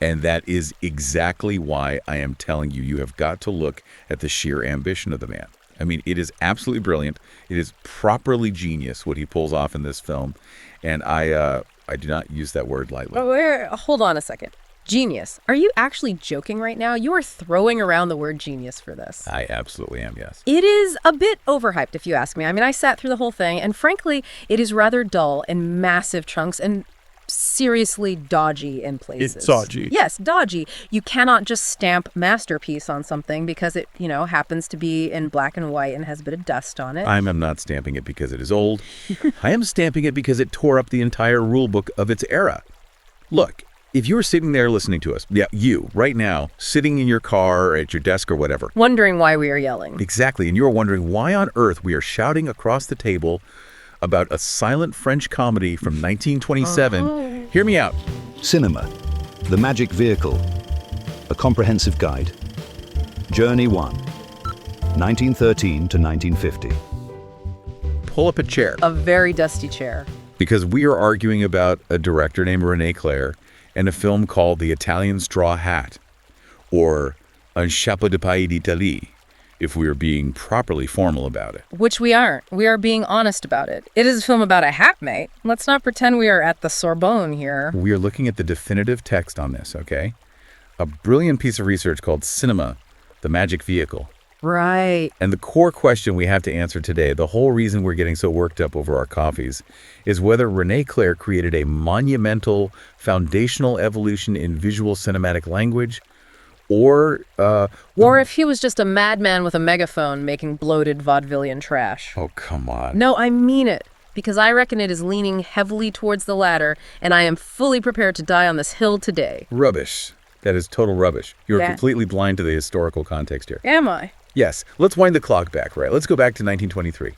And that is exactly why I am telling you, you have got to look at the sheer ambition of the man. I mean, it is absolutely brilliant. It is properly genius what he pulls off in this film. And I do not use that word lightly. Hold on a second. Genius. Are you actually joking right now? You are throwing around the word genius for this. I absolutely am, yes. It is a bit overhyped, if you ask me. I mean, I sat through the whole thing, and frankly, it is rather dull in massive chunks and seriously dodgy in places. It's dodgy. Yes, dodgy. You cannot just stamp masterpiece on something because it, happens to be in black and white and has a bit of dust on it. I am not stamping it because it is old. I am stamping it because it tore up the entire rule book of its era. Look, if you were sitting there listening to us, you, right now, sitting in your car or at your desk or whatever. Wondering why we are yelling. Exactly, and you're wondering why on earth we are shouting across the table about a silent French comedy from 1927. Hear me out. Cinema, the magic vehicle, a comprehensive guide. Journey 1, 1913 to 1950. Pull up a chair. A very dusty chair. Because we are arguing about a director named Rene Clair and a film called The Italian Straw Hat, or Un Chapeau de Paille d'Italie, if we are being properly formal about it. Which we aren't. We are being honest about it. It is a film about a hat, mate. Let's not pretend we are at the Sorbonne here. We are looking at the definitive text on this, okay? A brilliant piece of research called Cinema, the Magic Vehicle. Right. And the core question we have to answer today, the whole reason we're getting so worked up over our coffees, is whether Rene Clair created a monumental, foundational evolution in visual cinematic language, or if he was just a madman with a megaphone making bloated vaudevillian trash. Oh, come on. No, I mean it. Because I reckon it is leaning heavily towards the latter, and I am fully prepared to die on this hill today. Rubbish. That is total rubbish. You are Yeah. completely blind to the historical context here. Am I? Yes, let's wind the clock back, right? Let's go back to 1923.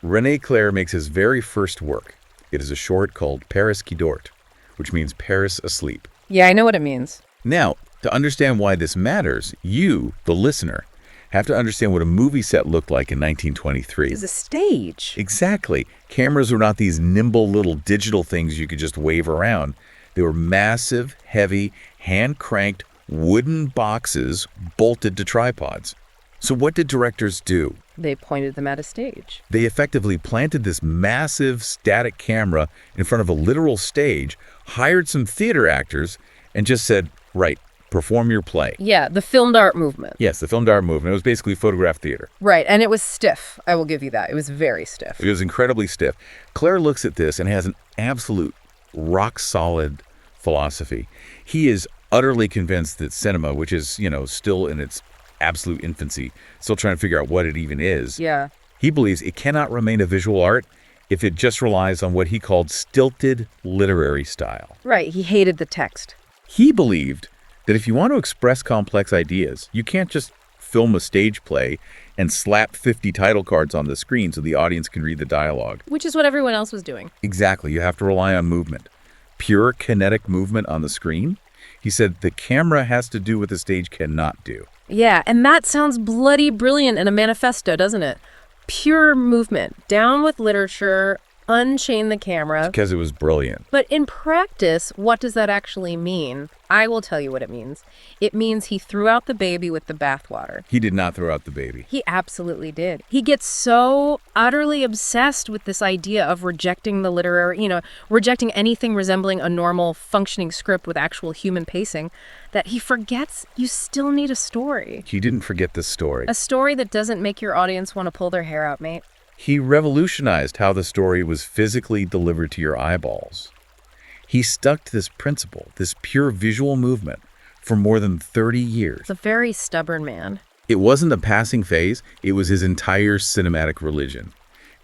Rene Clair makes his very first work. It is a short called Paris qui dort, which means Paris asleep. Yeah, I know what it means. Now, to understand why this matters, you, the listener, have to understand what a movie set looked like in 1923. It's a stage. Exactly. Cameras were not these nimble little digital things you could just wave around. They were massive, heavy, hand-cranked wooden boxes bolted to tripods. So what did directors do? They pointed them at a stage. They effectively planted this massive static camera in front of a literal stage, hired some theater actors, and just said, right, perform your play. Yeah, the filmed art movement. Yes, the filmed art movement. It was basically photograph theater. Right, and it was stiff. I will give you that. It was very stiff. It was incredibly stiff. Claire looks at this and has an absolute rock-solid philosophy. He is utterly convinced that cinema, which is, still in its absolute infancy, still trying to figure out what it even is. Yeah. He believes it cannot remain a visual art if it just relies on what he called stilted literary style. Right, he hated the text. He believed that if you want to express complex ideas, you can't just film a stage play and slap 50 title cards on the screen so the audience can read the dialogue. Which is what everyone else was doing. Exactly. You have to rely on movement. Pure kinetic movement on the screen. He said the camera has to do what the stage cannot do. Yeah, and that sounds bloody brilliant in a manifesto, doesn't it? Pure movement. Down with literature. Unchain the camera. Because it was brilliant. But in practice, what does that actually mean? I will tell you what it means. It means he threw out the baby with the bathwater. He did not throw out the baby. He absolutely did. He gets so utterly obsessed with this idea of rejecting the literary, rejecting anything resembling a normal functioning script with actual human pacing, that he forgets you still need a story. He didn't forget the story. A story that doesn't make your audience want to pull their hair out, mate. He revolutionized how the story was physically delivered to your eyeballs. He stuck to this principle, this pure visual movement, for more than 30 years. He's a very stubborn man. It wasn't a passing phase. It was his entire cinematic religion.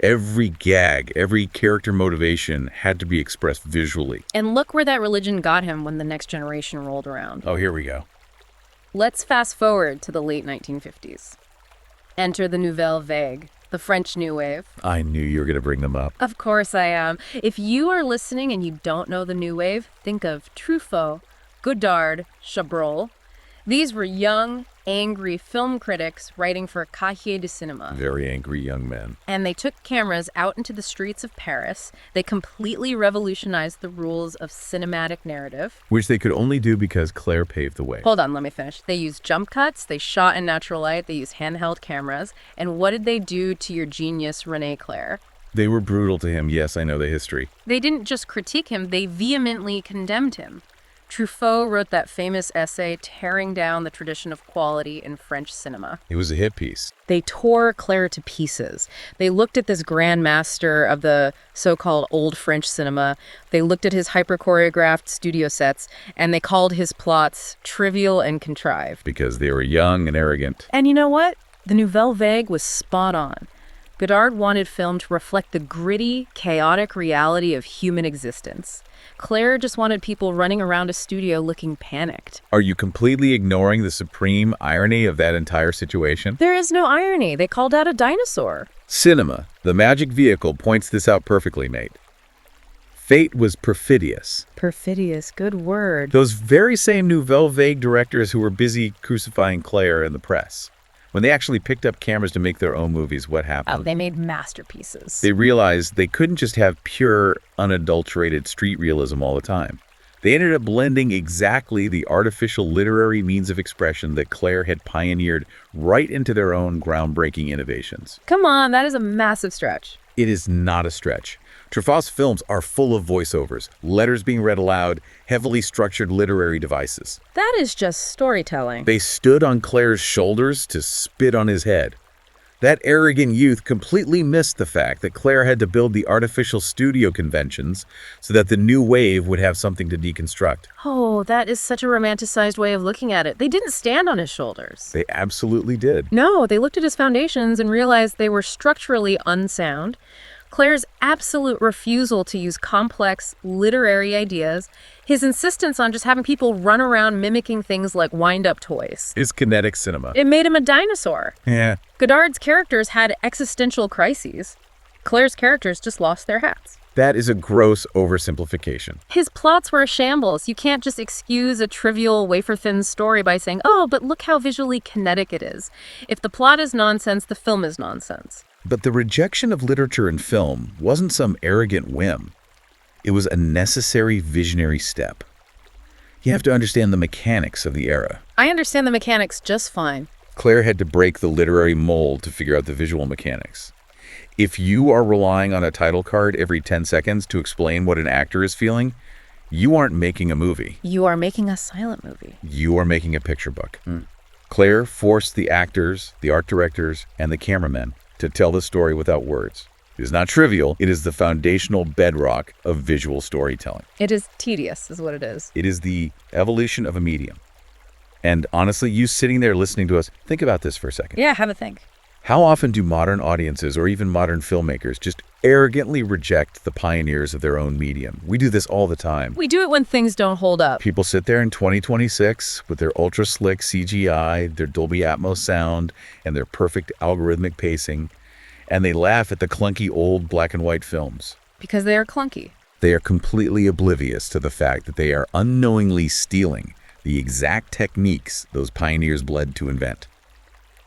Every gag, every character motivation had to be expressed visually. And look where that religion got him when the next generation rolled around. Oh, here we go. Let's fast forward to the late 1950s. Enter the Nouvelle Vague. The French New Wave. I knew you were going to bring them up. Of course I am. If you are listening and you don't know the New Wave, think of Truffaut, Godard, Chabrol. These were young, angry film critics writing for Cahiers du Cinéma. Very angry young men. And they took cameras out into the streets of Paris. They completely revolutionized the rules of cinematic narrative. Which they could only do because Clair paved the way. Hold on, let me finish. They used jump cuts, they shot in natural light, they used handheld cameras. And what did they do to your genius, Rene Clair? They were brutal to him. Yes, I know the history. They didn't just critique him, they vehemently condemned him. Truffaut wrote that famous essay tearing down the tradition of quality in French cinema. It was a hit piece. They tore Clair to pieces. They looked at this grand master of the so-called old French cinema. They looked at his hyper-choreographed studio sets, and they called his plots trivial and contrived. Because they were young and arrogant. And you know what? The Nouvelle Vague was spot on. Godard wanted film to reflect the gritty, chaotic reality of human existence. Clair just wanted people running around a studio looking panicked. Are you completely ignoring the supreme irony of that entire situation? There is no irony. They called out a dinosaur. Cinema, the magic vehicle, points this out perfectly, Nate. Fate was perfidious. Perfidious, good word. Those very same Nouvelle Vague directors who were busy crucifying Clair in the press. When they actually picked up cameras to make their own movies, what happened? Oh, they made masterpieces. They realized they couldn't just have pure, unadulterated street realism all the time. They ended up blending exactly the artificial literary means of expression that Clair had pioneered right into their own groundbreaking innovations. Come on, that is a massive stretch. It is not a stretch. Truffaut's films are full of voiceovers, letters being read aloud, heavily structured literary devices. That is just storytelling. They stood on Clair's shoulders to spit on his head. That arrogant youth completely missed the fact that Clair had to build the artificial studio conventions so that the new wave would have something to deconstruct. Oh, that is such a romanticized way of looking at it. They didn't stand on his shoulders. They absolutely did. No, they looked at his foundations and realized they were structurally unsound. Clair's absolute refusal to use complex literary ideas, his insistence on just having people run around mimicking things like wind-up toys. Is kinetic cinema. It made him a dinosaur. Yeah. Godard's characters had existential crises. Clair's characters just lost their hats. That is a gross oversimplification. His plots were a shambles. You can't just excuse a trivial, wafer-thin story by saying, oh, but look how visually kinetic it is. If the plot is nonsense, the film is nonsense. But the rejection of literature and film wasn't some arrogant whim. It was a necessary visionary step. You have to understand the mechanics of the era. I understand the mechanics just fine. Clair had to break the literary mold to figure out the visual mechanics. If you are relying on a title card every 10 seconds to explain what an actor is feeling, you aren't making a movie. You are making a silent movie. You are making a picture book. Clair forced the actors, the art directors, and the cameramen to tell the story without words. It is not trivial. It is the foundational bedrock of visual storytelling. It is tedious, is what it is. It is the evolution of a medium. And honestly, you sitting there listening to us, think about this for a second. Yeah, have a think. How often do modern audiences or even modern filmmakers just arrogantly reject the pioneers of their own medium? We do this all the time. We do it when things don't hold up. People sit there in 2026 with their ultra-slick CGI, their Dolby Atmos sound, and their perfect algorithmic pacing, and they laugh at the clunky old black and white films. Because they are clunky. They are completely oblivious to the fact that they are unknowingly stealing the exact techniques those pioneers bled to invent.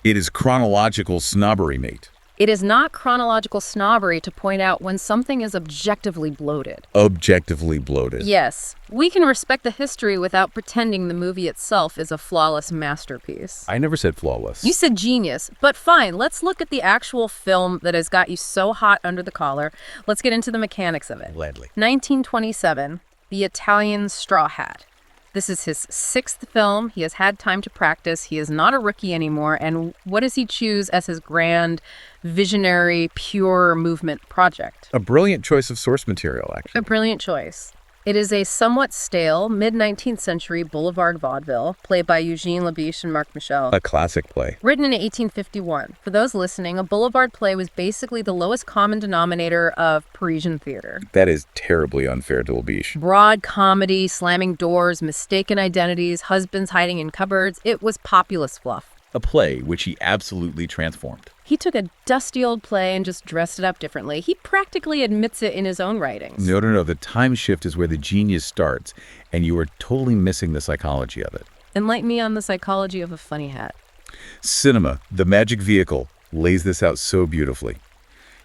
It is chronological snobbery, mate. It is not chronological snobbery to point out when something is objectively bloated. Objectively bloated. Yes, we can respect the history without pretending the movie itself is a flawless masterpiece. I never said flawless. You said genius, but fine, let's look at the actual film that has got you so hot under the collar. Let's get into the mechanics of it. Gladly. 1927, The Italian Straw Hat. This is his 6th film. He has had time to practice. He is not a rookie anymore. And what does he choose as his grand, visionary, pure movement project? A brilliant choice of source material, actually. A brilliant choice. It is a somewhat stale, mid-19th century boulevard vaudeville, played by Eugene Labiche and Marc Michel. A classic play. Written in 1851. For those listening, a boulevard play was basically the lowest common denominator of Parisian theater. That is terribly unfair to Labiche. Broad comedy, slamming doors, mistaken identities, husbands hiding in cupboards. It was populist fluff. A play which he absolutely transformed. He took a dusty old play and just dressed it up differently. He practically admits it in his own writings. No. The time shift is where the genius starts, and you are totally missing the psychology of it. Enlighten me on the psychology of a funny hat. Cinema, the magic vehicle, lays this out so beautifully.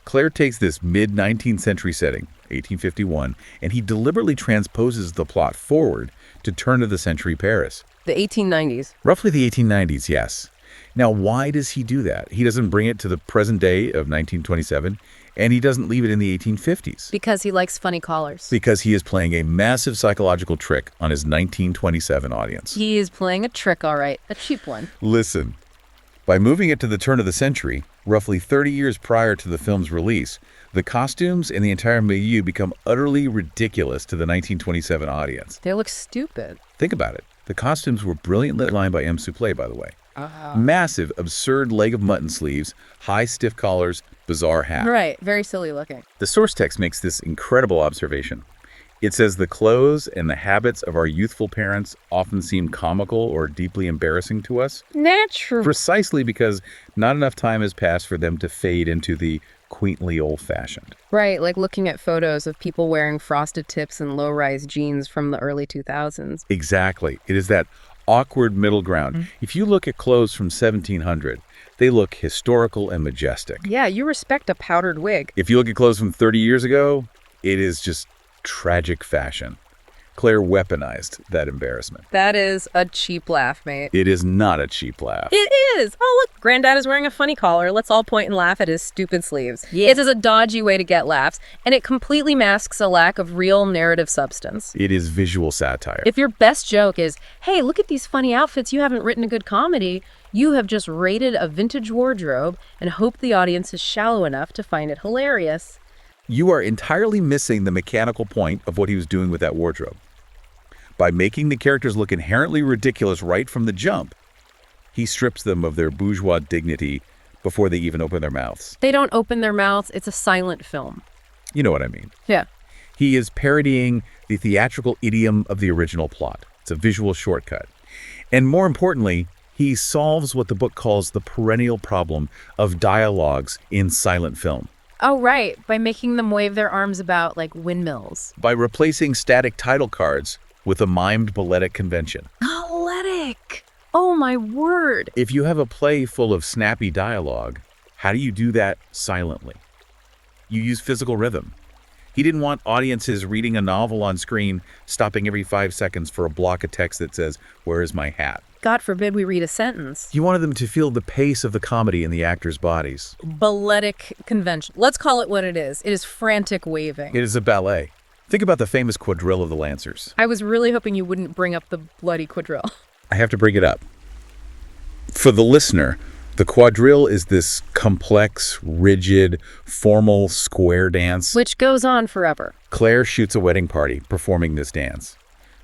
Clair takes this mid-19th century setting, 1851, and he deliberately transposes the plot forward to turn-of-the-century Paris. The 1890s. Roughly the 1890s, yes. Now, why does he do that? He doesn't bring it to the present day of 1927, and he doesn't leave it in the 1850s. Because he likes funny callers. Because he is playing a massive psychological trick on his 1927 audience. He is playing a trick, all right. A cheap one. Listen, by moving it to the turn of the century, roughly 30 years prior to the film's release, the costumes and the entire milieu become utterly ridiculous to the 1927 audience. They look stupid. Think about it. The costumes were brilliantly designed by M. Suplee, by the way. Massive, absurd leg of mutton sleeves, high stiff collars, bizarre hat. Right, very silly looking. The source text makes this incredible observation. It says the clothes and the habits of our youthful parents often seem comical or deeply embarrassing to us. Natural. Precisely because not enough time has passed for them to fade into the quaintly old-fashioned. Right, like looking at photos of people wearing frosted tips and low-rise jeans from the early 2000s. Exactly. It is that awkward middle ground. If you look at clothes from 1700, they look historical and majestic. Yeah, you respect a powdered wig. If you look at clothes from 30 years ago, it is just tragic fashion. Clair weaponized that embarrassment. That is a cheap laugh, mate. It is not a cheap laugh. It is. Oh, look, Granddad is wearing a funny collar. Let's all point and laugh at his stupid sleeves. Yeah. It is a dodgy way to get laughs, and it completely masks a lack of real narrative substance. It is visual satire. If your best joke is, hey, look at these funny outfits, you haven't written a good comedy, you have just raided a vintage wardrobe and hoped the audience is shallow enough to find it hilarious. You are entirely missing the mechanical point of what he was doing with that wardrobe. By making the characters look inherently ridiculous right from the jump, he strips them of their bourgeois dignity before they even open their mouths. They don't open their mouths. It's a silent film. You know what I mean. Yeah. He is parodying the theatrical idiom of the original plot. It's a visual shortcut. And more importantly, he solves what the book calls the perennial problem of dialogues in silent film. Oh, right. By making them wave their arms about like windmills. By replacing static title cards with a mimed balletic convention. Balletic! Oh, my word. If you have a play full of snappy dialogue, how do you do that silently? You use physical rhythm. He didn't want audiences reading a novel on screen, stopping every 5 seconds for a block of text that says, "Where is my hat?" God forbid we read a sentence. He wanted them to feel the pace of the comedy in the actors' bodies. Balletic convention. Let's call it what it is. It is frantic waving. It is a ballet. Think about the famous quadrille of the Lancers. I was really hoping you wouldn't bring up the bloody quadrille. I have to bring it up. For the listener, the quadrille is this complex, rigid, formal square dance. Which goes on forever. Clair shoots a wedding party performing this dance,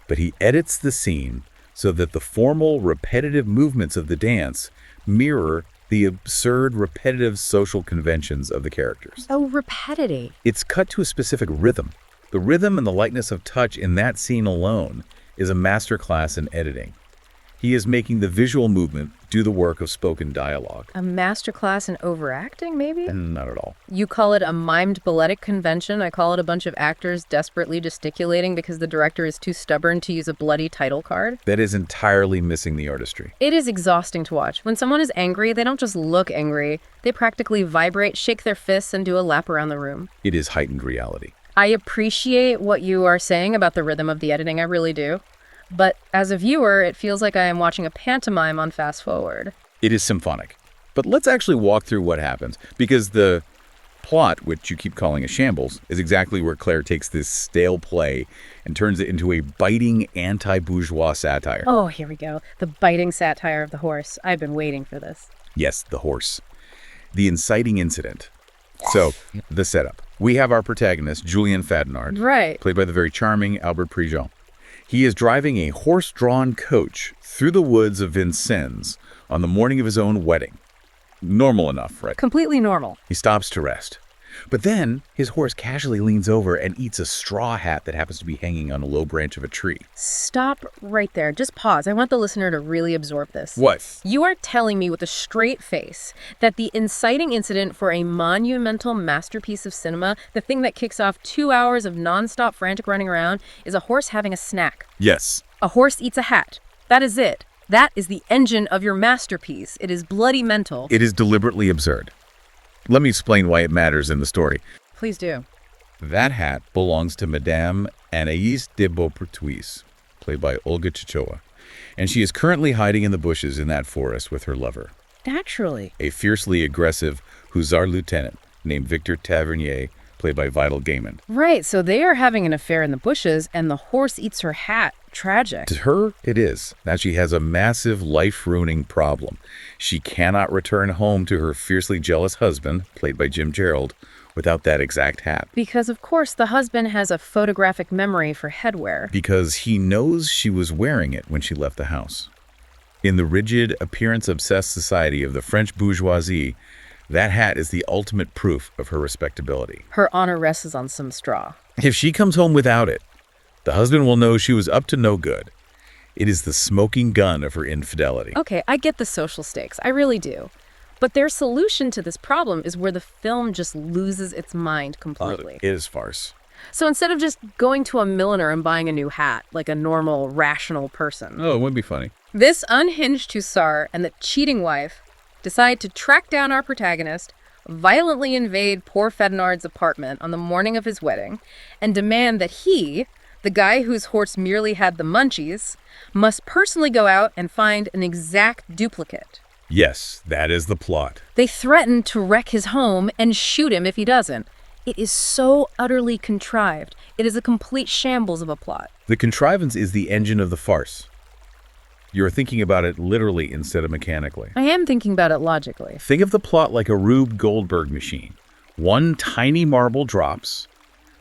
but he edits the scene so that the formal, repetitive movements of the dance mirror the absurd, repetitive social conventions of the characters. Oh, repetitive. It's cut to a specific rhythm. The rhythm and the lightness of touch in that scene alone is a masterclass in editing. He is making the visual movement do the work of spoken dialogue. A masterclass in overacting, maybe? Not at all. You call it a mimed balletic convention. I call it a bunch of actors desperately gesticulating because the director is too stubborn to use a bloody title card. That is entirely missing the artistry. It is exhausting to watch. When someone is angry, they don't just look angry. They practically vibrate, shake their fists, and do a lap around the room. It is heightened reality. I appreciate what you are saying about the rhythm of the editing. I really do. But as a viewer, it feels like I am watching a pantomime on fast forward. It is symphonic. But let's actually walk through what happens, because the plot, which you keep calling a shambles, is exactly where Clair takes this stale play and turns it into a biting anti-bourgeois satire. Oh, here we go. The biting satire of the horse. I've been waiting for this. Yes, the horse. The inciting incident. So, the setup. We have our protagonist, Julien Fadenard, right, played by the very charming Albert Prigent. He is driving a horse-drawn coach through the woods of Vincennes on the morning of his own wedding. Normal enough, right? Completely normal. He stops to rest. But then his horse casually leans over and eats a straw hat that happens to be hanging on a low branch of a tree. Stop right there. Just pause. I want the listener to really absorb this. What? You are telling me with a straight face that the inciting incident for a monumental masterpiece of cinema, the thing that kicks off 2 hours of nonstop frantic running around, is a horse having a snack. Yes. A horse eats a hat. That is it. That is the engine of your masterpiece. It is bloody mental. It is deliberately absurd. Let me explain why it matters in the story. Please do. That hat belongs to Madame Anaïs de Beaupertuis, played by Olga Chichowa, and she is currently hiding in the bushes in that forest with her lover, Naturally. a fiercely aggressive hussar lieutenant named Victor Tavernier, played by Vidal Gaiman. Right, so they are having an affair in the bushes, and the horse eats her hat. Tragic. To her, it is. Now she has a massive life-ruining problem. She cannot return home to her fiercely jealous husband, played by Jim Gerald, without that exact hat. Because, of course, the husband has a photographic memory for headwear. Because he knows she was wearing it when she left the house. In the rigid, appearance-obsessed society of the French bourgeoisie, that hat is the ultimate proof of her respectability. Her honor rests on some straw. If she comes home without it, the husband will know she was up to no good. It is the smoking gun of her infidelity. Okay, I get the social stakes. I really do. But their solution to this problem is where the film just loses its mind completely. It is farce. So instead of just going to a milliner and buying a new hat, like a normal, rational person, Oh, it would be funny. this unhinged hussar and the cheating wife decide to track down our protagonist, violently invade poor Fednard's apartment on the morning of his wedding, and demand that he, the guy whose horse merely had the munchies, must personally go out and find an exact duplicate. Yes, that is the plot. They threaten to wreck his home and shoot him if he doesn't. It is so utterly contrived. It is a complete shambles of a plot. The contrivance is the engine of the farce. You're thinking about it literally instead of mechanically. I am thinking about it logically. Think of the plot like a Rube Goldberg machine. One tiny marble drops,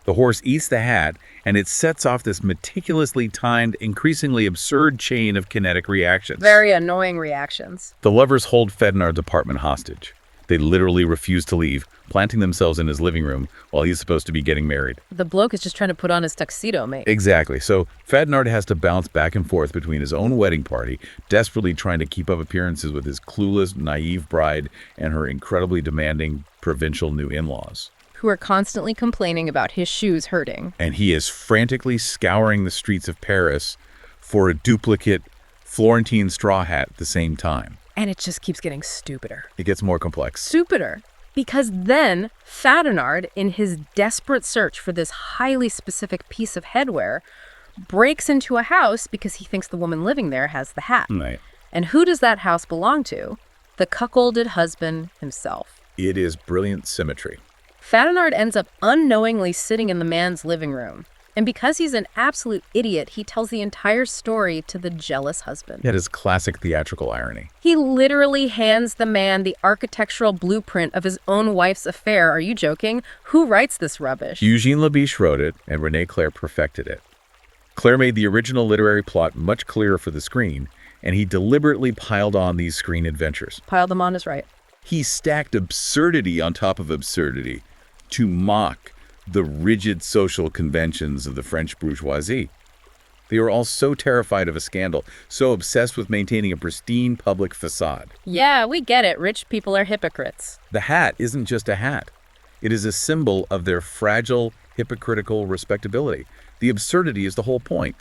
the horse eats the hat, and it sets off this meticulously timed, increasingly absurd chain of kinetic reactions. Very annoying reactions. The lovers hold Fednard's apartment hostage. They literally refuse to leave, planting themselves in his living room while he's supposed to be getting married. The bloke is just trying to put on his tuxedo, mate. Exactly. So Fednard has to bounce back and forth between his own wedding party, desperately trying to keep up appearances with his clueless, naive bride and her incredibly demanding provincial new in-laws. Who are constantly complaining about his shoes hurting. And he is frantically scouring the streets of Paris for a duplicate Florentine straw hat at the same time. And it just keeps getting stupider. It gets more complex. Stupider. Because then Fednard, in his desperate search for this highly specific piece of headwear, breaks into a house because he thinks the woman living there has the hat. Right. And who does that house belong to? The cuckolded husband himself. It is brilliant symmetry. Fednard ends up unknowingly sitting in the man's living room. And because he's an absolute idiot, he tells the entire story to the jealous husband. That is classic theatrical irony. He literally hands the man the architectural blueprint of his own wife's affair. Are you joking? Who writes this rubbish? Eugene Labiche wrote it, and Rene Clair perfected it. Clair made the original literary plot much clearer for the screen, and he deliberately piled on these screen adventures. Pile them on is right. He stacked absurdity on top of absurdity to mock the rigid social conventions of the French bourgeoisie. They were all so terrified of a scandal, so obsessed with maintaining a pristine public facade. Yeah, we get it. Rich people are hypocrites. The hat isn't just a hat. It is a symbol of their fragile, hypocritical respectability. The absurdity is the whole point.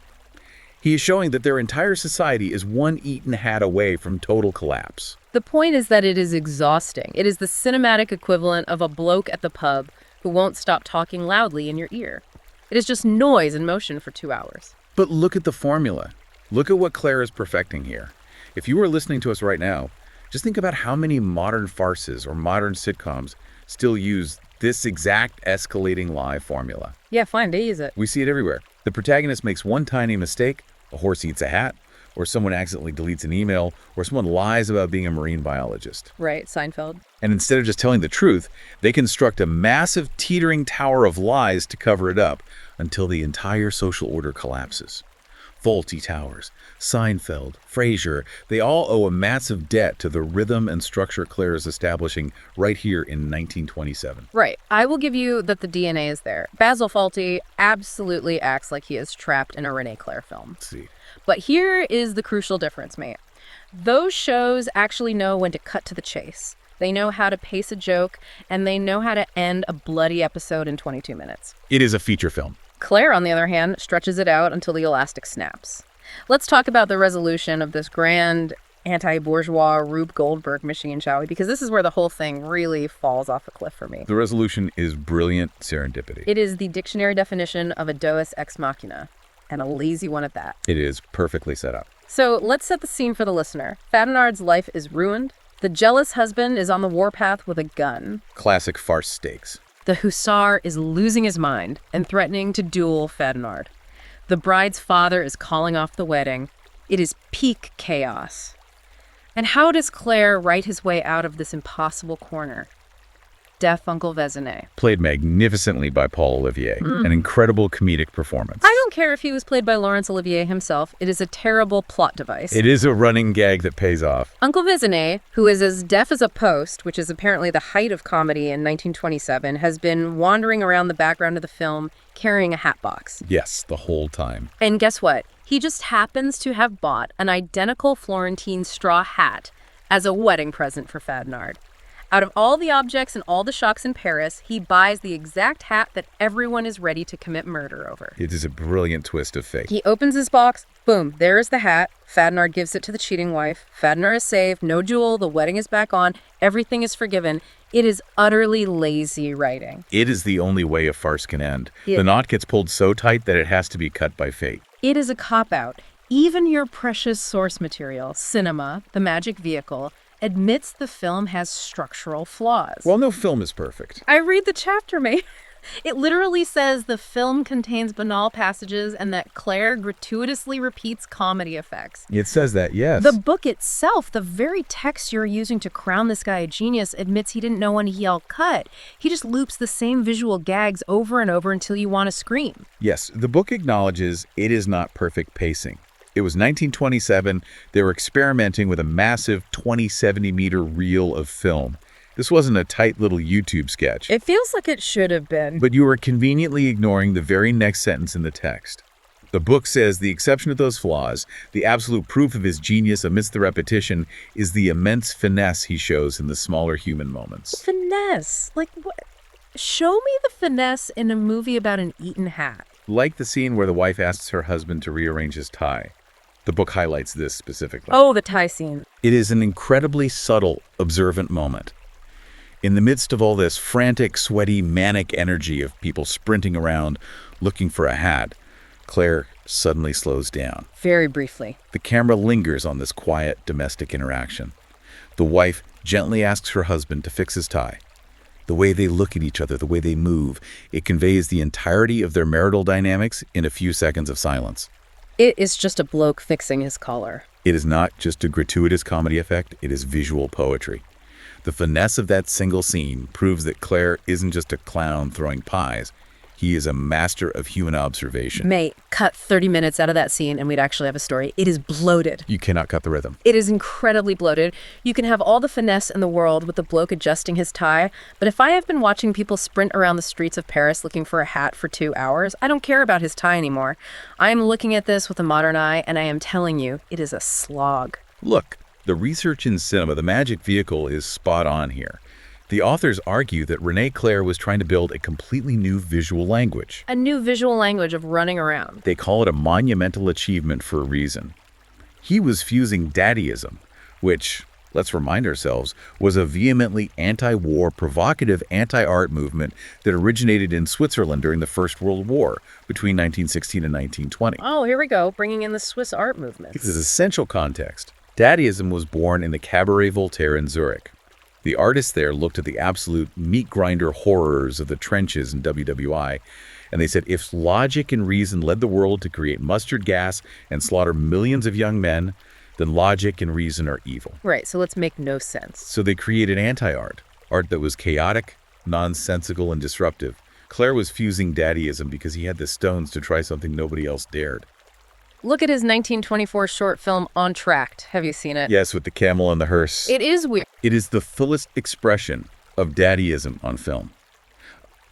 He is showing that their entire society is one eaten hat away from total collapse. The point is that it is exhausting. It is the cinematic equivalent of a bloke at the pub who won't stop talking loudly in your ear. It is just noise in motion for 2 hours. But look at the formula. Look at what Claire is perfecting here. If you were listening to us right now, just think about how many modern farces or modern sitcoms still use this exact escalating lie formula. Yeah, fine, they use it. We see it everywhere. The protagonist makes one tiny mistake, a horse eats a hat, or someone accidentally deletes an email, or someone lies about being a marine biologist. Right, Seinfeld. And instead of just telling the truth, they construct a massive teetering tower of lies to cover it up until the entire social order collapses. Fawlty Towers, Seinfeld, Frasier, they all owe a massive debt to the rhythm and structure Claire is establishing right here in 1927. Right. I will give you that the DNA is there. Basil Fawlty absolutely acts like he is trapped in a Rene Clair film. Let's see. But here is the crucial difference, mate. Those shows actually know when to cut to the chase. They know how to pace a joke, and they know how to end a bloody episode in 22 minutes. It is a feature film. Claire, on the other hand, stretches it out until the elastic snaps. Let's talk about the resolution of this grand anti-bourgeois Rube Goldberg machine, shall we? Because this is where the whole thing really falls off a cliff for me. The resolution is brilliant serendipity. It is the dictionary definition of a deus ex machina, and a lazy one at that. It is perfectly set up. So let's set the scene for the listener. Fadenard's life is ruined. The jealous husband is on the warpath with a gun. Classic farce stakes. The hussar is losing his mind and threatening to duel Fadenard. The bride's father is calling off the wedding. It is peak chaos. And how does Clair write his way out of this impossible corner? Deaf Uncle Vésinet. Played magnificently by Paul Olivier. An incredible comedic performance. I don't care if he was played by Laurence Olivier himself. It is a terrible plot device. It is a running gag that pays off. Uncle Vésinet, who is as deaf as a post, which is apparently the height of comedy in 1927, has been wandering around the background of the film carrying a hat box. Yes, the whole time. And guess what? He just happens to have bought an identical Florentine straw hat as a wedding present for Fadenard. Out of all the objects and all the shocks in Paris, he buys the exact hat that everyone is ready to commit murder over. It is a brilliant twist of fate. He opens his box, boom, there is the hat. Fadenard gives it to the cheating wife. Fadenard is saved, no duel, the wedding is back on, everything is forgiven. It is utterly lazy writing. It is the only way a farce can end. The knot gets pulled so tight that it has to be cut by fate. It is a cop-out. Even your precious source material, cinema, the magic vehicle, admits the film has structural flaws. Well, no film is perfect. I read the chapter, mate. It literally says the film contains banal passages and that Clair gratuitously repeats comedy effects. It says that, yes. The book itself, the very text you're using to crown this guy a genius, admits he didn't know when he yelled cut. He just loops the same visual gags over and over until you want to scream. Yes, the book acknowledges it is not perfect pacing. It was 1927. They were experimenting with a massive 20-70-meter reel of film. This wasn't a tight little YouTube sketch. It feels like it should have been. But you are conveniently ignoring the very next sentence in the text. The book says the exception of those flaws, the absolute proof of his genius amidst the repetition, is the immense finesse he shows in the smaller human moments. Finesse? Like what? Show me the finesse in a movie about an eaten hat. Like the scene where the wife asks her husband to rearrange his tie. The book highlights this specifically. Oh, the tie scene. It is an incredibly subtle, observant moment. In the midst of all this frantic, sweaty, manic energy of people sprinting around looking for a hat, Clair suddenly slows down. Very briefly. The camera lingers on this quiet, domestic interaction. The wife gently asks her husband to fix his tie. The way they look at each other, the way they move, it conveys the entirety of their marital dynamics in a few seconds of silence. It is just a bloke fixing his collar. It is not just a gratuitous comedy effect, it is visual poetry. The finesse of that single scene proves that Clair isn't just a clown throwing pies. He is a master of human observation. Mate, cut 30 minutes out of that scene and we'd actually have a story. It is bloated. You cannot cut the rhythm. It is incredibly bloated. You can have all the finesse in the world with the bloke adjusting his tie, but if I have been watching people sprint around the streets of Paris looking for a hat for 2 hours, I don't care about his tie anymore. I am looking at this with a modern eye, and I am telling you, it is a slog. Look, the research in cinema, the magic vehicle, is spot on here. The authors argue that Rene Clair was trying to build a completely new visual language. A new visual language of running around. They call it a monumental achievement for a reason. He was fusing daddyism, which, let's remind ourselves, was a vehemently anti-war, provocative anti-art movement that originated in Switzerland during the First World War between 1916 and 1920. Oh, here we go, bringing in the Swiss art movement. This is essential context. Daddyism was born in the Cabaret Voltaire in Zurich. The artists there looked at the absolute meat grinder horrors of the trenches in WWI, and they said if logic and reason led the world to create mustard gas and slaughter millions of young men, then logic and reason are evil. Right, so let's make no sense. So they created anti-art, art that was chaotic, nonsensical, and disruptive. Clair was fusing daddyism because he had the stones to try something nobody else dared. Look at his 1924 short film, On Tract. Have you seen it? Yes, with the camel and the hearse. It is weird. It is the fullest expression of daddyism on film.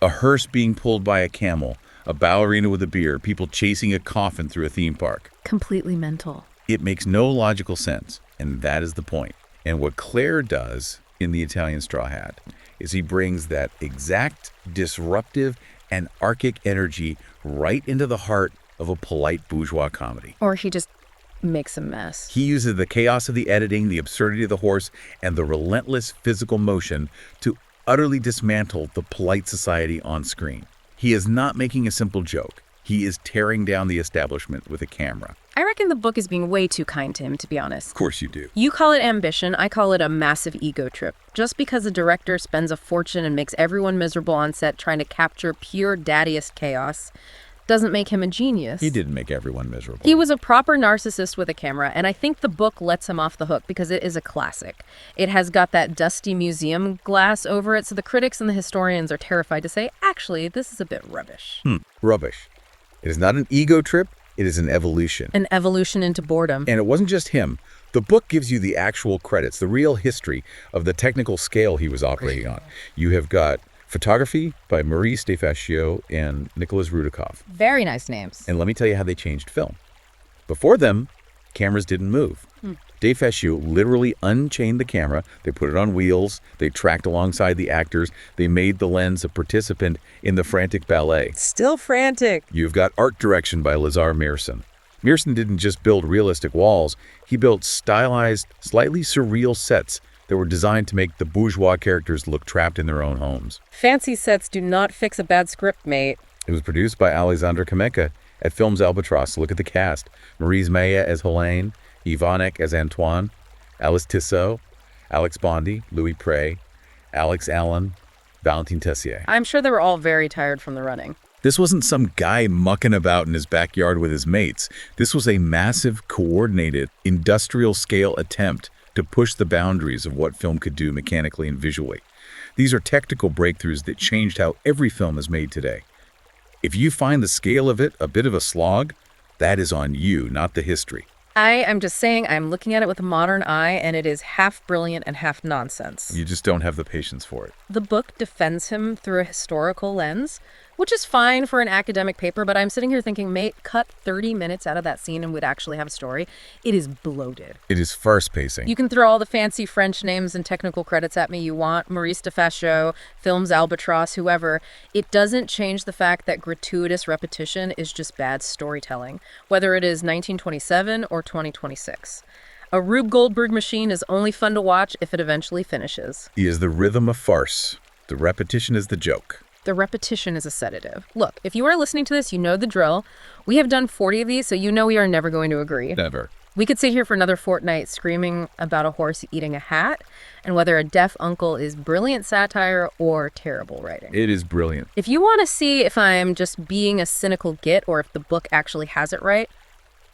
A hearse being pulled by a camel, a ballerina with a beard, people chasing a coffin through a theme park. Completely mental. It makes no logical sense, and that is the point. And what Clair does in The Italian Straw Hat is he brings that exact disruptive and anarchic energy right into the heart of a polite bourgeois comedy. Or he just makes a mess. He uses the chaos of the editing, the absurdity of the horse, and the relentless physical motion to utterly dismantle the polite society on screen. He is not making a simple joke. He is tearing down the establishment with a camera. I reckon the book is being way too kind to him, to be honest. Of course you do. You call it ambition, I call it a massive ego trip. Just because a director spends a fortune and makes everyone miserable on set trying to capture pure daddiest chaos doesn't make him a genius. He didn't make everyone miserable. He was a proper narcissist with a camera, and I think the book lets him off the hook because it is a classic. It has got that dusty museum glass over it, so the critics and the historians are terrified to say, actually, this is a bit rubbish. Rubbish. It is not an ego trip. It is an evolution. An evolution into boredom. And it wasn't just him. The book gives you the actual credits, the real history of the technical scale he was operating on. You have got photography by Maurice Defascio and Nicholas Rudikoff. Very nice names. And let me tell you how they changed film. Before them, cameras didn't move. Defascio literally unchained the camera. They put it on wheels. They tracked alongside the actors. They made the lens a participant in the frantic ballet. Still frantic. You've got art direction by Lazar Mearson. Mearson didn't just build realistic walls. He built stylized, slightly surreal sets that were designed to make the bourgeois characters look trapped in their own homes. Fancy sets do not fix a bad script, mate. It was produced by Alexandre Kameka at Films Albatross. Look at the cast. Maryse Maya as Helene, Ivanek as Antoine, Alice Tissot, Alex Bondi, Louis Prey, Alex Allen, Valentin Tessier. I'm sure they were all very tired from the running. This wasn't some guy mucking about in his backyard with his mates. This was a massive, coordinated, industrial-scale attempt to push the boundaries of what film could do mechanically and visually. These are technical breakthroughs that changed how every film is made today. If you find the scale of it a bit of a slog, that is on you, not the history. I am just saying I'm looking at it with a modern eye, and it is half brilliant and half nonsense. You just don't have the patience for it. The book defends him through a historical lens, which is fine for an academic paper, but I'm sitting here thinking, mate, cut 30 minutes out of that scene and we'd actually have a story. It is bloated. It is farce pacing. You can throw all the fancy French names and technical credits at me you want, Maurice Defascio, Films Albatross, whoever. It doesn't change the fact that gratuitous repetition is just bad storytelling, whether it is 1927 or 2026. A Rube Goldberg machine is only fun to watch if it eventually finishes. He is the rhythm of farce. The repetition is the joke. The repetition is a sedative. Look, if you are listening to this, you know the drill. We have done 40 of these, so you know we are never going to agree. Never. We could sit here for another fortnight screaming about a horse eating a hat and whether a deaf uncle is brilliant satire or terrible writing. It is brilliant. If you want to see if I'm just being a cynical git or if the book actually has it right,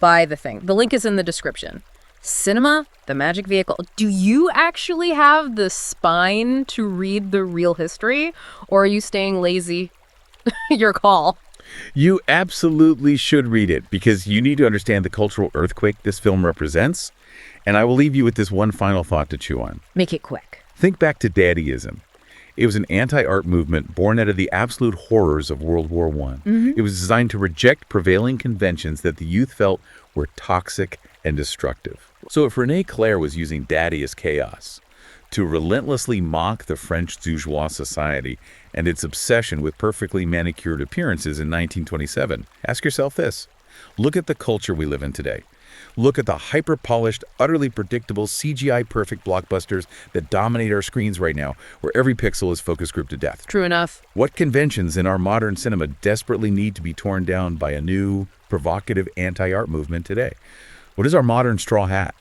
buy the thing. The link is in the description. Cinema, the magic vehicle. Do you actually have the spine to read the real history, or are you staying lazy? Your call. You absolutely should read it because you need to understand the cultural earthquake this film represents. And I will leave you with this one final thought to chew on. Make it quick. Think back to daddyism. It was an anti-art movement born out of the absolute horrors of World War I. It was designed to reject prevailing conventions that the youth felt were toxic and destructive. So if Rene Clair was using daddy as chaos to relentlessly mock the French bourgeois society and its obsession with perfectly manicured appearances in 1927, ask yourself this. Look at the culture we live in today. Look at the hyper-polished, utterly predictable, CGI-perfect blockbusters that dominate our screens right now, where every pixel is focus grouped to death. True enough. What conventions in our modern cinema desperately need to be torn down by a new, provocative anti-art movement today? What is our modern straw hat?